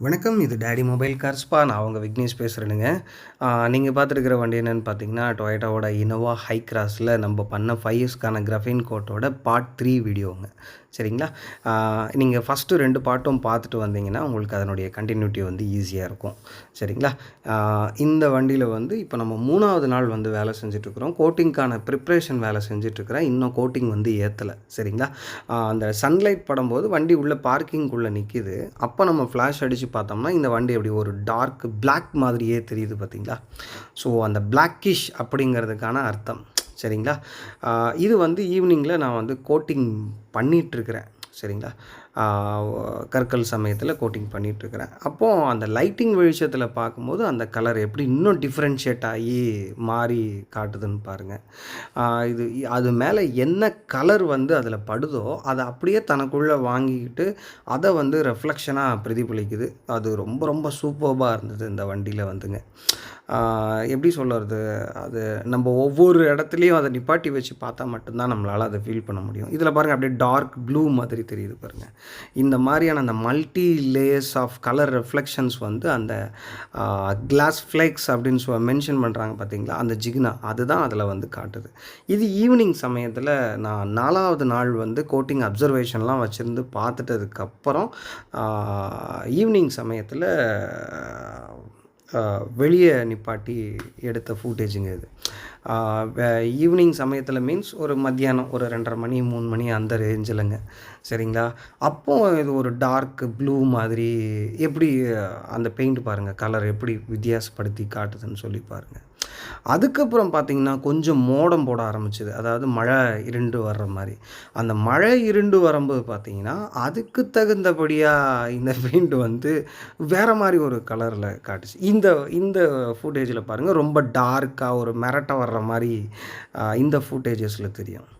வணக்கம். இது daddy mobile கார்ஸ்ப்பா. நான் உங்க விக்னேஷ் பேசுறேனுங்க. நீங்க பார்த்துருக்கிற வண்டி என்னன்னு பார்த்தீங்கன்னா, டொயோட்டாவோட இனோவா ஹை கிராஸ்ல நம்ம பண்ண 5 இயர்ஸ்க்கான கிராஃபீன் கோட்டோட பார்ட் 3 வீடியோங்க. சரிங்களா? நீங்க ஃபஸ்ட்டு 2 பார்ட்டும் பார்த்துட்டு வந்தீங்கன்னா, உங்களுக்கு அதனுடைய கன்டின்யூட்டி வந்து ஈஸியா இருக்கும். சரிங்களா? இந்த வண்டியில வந்து இப்போ நம்ம 3வது நாள் வந்து வேலை செஞ்சுட்ருக்குறோம். கோட்டிங்க்கான ப்ரிப்ரேஷன் வேலை செஞ்சுட்ருக்கிறேன். இன்னும் கோட்டிங் வந்து ஏத்தல. சரிங்களா? அந்த சன்லைட் படும்போது வண்டி உள்ள பார்க்கிங்குள்ள நிக்கிது. அப்போ நம்ம ஃப்ளாஷ் அடிச்சு பார்த்தோம்னா, இந்த வண்டி அப்படி ஒரு டார்க் பிளாக் மாதிரியே தெரியுது பார்த்தீங்களா? ஸோ அந்த பிளாக்கிஷ் அப்படிங்கிறதுக்கான அர்த்தம். சரிங்களா? இது வந்து ஈவினிங்கில நான் வந்து கோட்டிங் பண்ணிகிட்ருக்கிறேன். சரிங்களா? கற்கள் சமயத்தில் கோட்டிங் பண்ணிகிட்ருக்கிறேன். அப்போது அந்த லைட்டிங் வெளிச்சத்தில் பார்க்கும்போது அந்த கலர் எப்படி இன்னும் டிஃப்ரென்ஷியேட் ஆகி மாறி காட்டுதுன்னு பாருங்கள். இது அது மேலே என்ன கலர் வந்து அதில் படுதோ அதை அப்படியே தனக்குள்ளே வாங்கிக்கிட்டு அதை வந்து ரெஃப்ளெக்ஷனாக பிரதிபலிக்குது. அது ரொம்ப ரொம்ப சூப்பர்பாக இருந்தது இந்த வண்டியில் வந்துங்க. எப்படி சொல்கிறது, அது நம்ம ஒவ்வொரு இடத்துலையும் அதை நிப்பாட்டி வச்சு பார்த்தா மட்டும்தான் நம்மளால் அதை ஃபீல் பண்ண முடியும். இதில் பாருங்கள் அப்படியே டார்க் ப்ளூ மாதிரி தெரியுது பாருங்கள். இந்த மாதிரியான அந்த multi layers of colour reflections வந்து அந்த கிளாஸ் ஃப்ளேக்ஸ் அப்படின்னு மென்ஷன் பண்ணுறாங்க பார்த்தீங்களா, அந்த ஜிகினா அதுதான் அதில் வந்து காட்டுது. இது ஈவினிங் சமயத்தில் நான் 4வது நாள் வந்து கோட்டிங் அப்சர்வேஷன்லாம் வச்சுருந்து பார்த்துட்டதுக்கப்புறம் ஈவினிங் சமயத்தில் வெளியே நிப்பாட்டி எடுத்த ஃபூட்டேஜுங்க இது. ஈவினிங் சமயத்தில் மீன்ஸ் ஒரு மத்தியானம் ஒரு 2:30 மணி 3 மணி அந்த ரேஞ்சிலங்க. சரிங்களா? அப்போது இது ஒரு டார்க் ப்ளூ மாதிரி எப்படி அந்த பெயிண்ட் பாருங்கள் கலர் எப்படி வித்தியாசப்படுத்தி காட்டுதுன்னு சொல்லி பாருங்கள். அதுக்கப்புறம் பார்த்தீங்கன்னா, கொஞ்சம் மோடம் போட ஆரம்பிச்சது. அதாவது மழை இருண்டு வர்ற மாரி. அந்த மழை இருண்டு வரும்போது பார்த்தீங்கன்னா, அதுக்கு தகுந்தபடியா இந்த பெயிண்ட் வந்து வேற மாரி ஒரு கலர்ல காட்டுச்சு. இந்த இந்த ஃபுட்டேஜில பாருங்க, ரொம்ப டார்க்கா ஒரு மிரட்ட வர்ற மாரி இந்த ஃபுட்டேஜஸ்ல தெரியும்.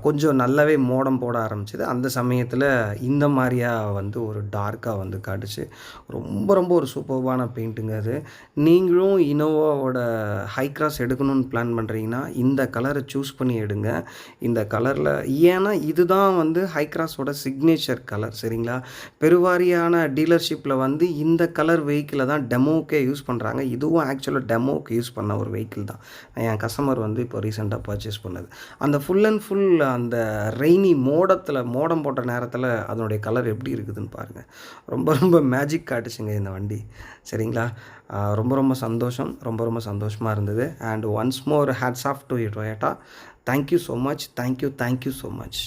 கொஞ்சம் நல்லாவே மோடம் போட ஆரம்பிச்சது. அந்த சமயத்தில் இந்த மாரியா வந்து ஒரு டார்க்கா வந்து காட்டுச்சு. ரொம்ப ரொம்ப ஒரு சூப்பர்பான பெயிண்ட்டுங்க அது. நீங்களும் இனோவாவோட ஹை கிராஸ் எடுக்கணும்னு பிளான் பண்ணுறீங்கன்னா, இந்த கலரை சூஸ் பண்ணி எடுங்க. இந்த கலரில் ஏன்னா இதுதான் வந்து ஹை கிராஸோட சிக்னேச்சர் கலர். சரிங்களா? பெருவாரியான டீலர்ஷிப்பில் வந்து இந்த கலர் வெஹிக்கிளை தான் டெமோக்கே யூஸ் பண்ணுறாங்க. இதுவும் ஆக்சுவலாக டெமோக்கு யூஸ் பண்ண ஒரு வெஹிக்கிள் தான். என் கஸ்டமர் வந்து இப்போ ரீசெண்டாக பர்ச்சேஸ் பண்ணது. அந்த ஃபுல் அண்ட் ஃபுல் அந்த ரெய்னி மோடம் போட்ட நேரத்தில் அதனுடைய கலர் எப்படி இருக்குதுன்னு பாருங்கள். ரொம்ப ரொம்ப மேஜிக் காட்டுச்சுங்க இந்த வண்டி. சரிங்களா? ரொம்ப ரொம்ப சந்தோஷம். ரொம்ப ரொம்ப சந்தோஷமாக இருந்தது. And once more hats off to Toyota. Thank you so much. Thank you so much.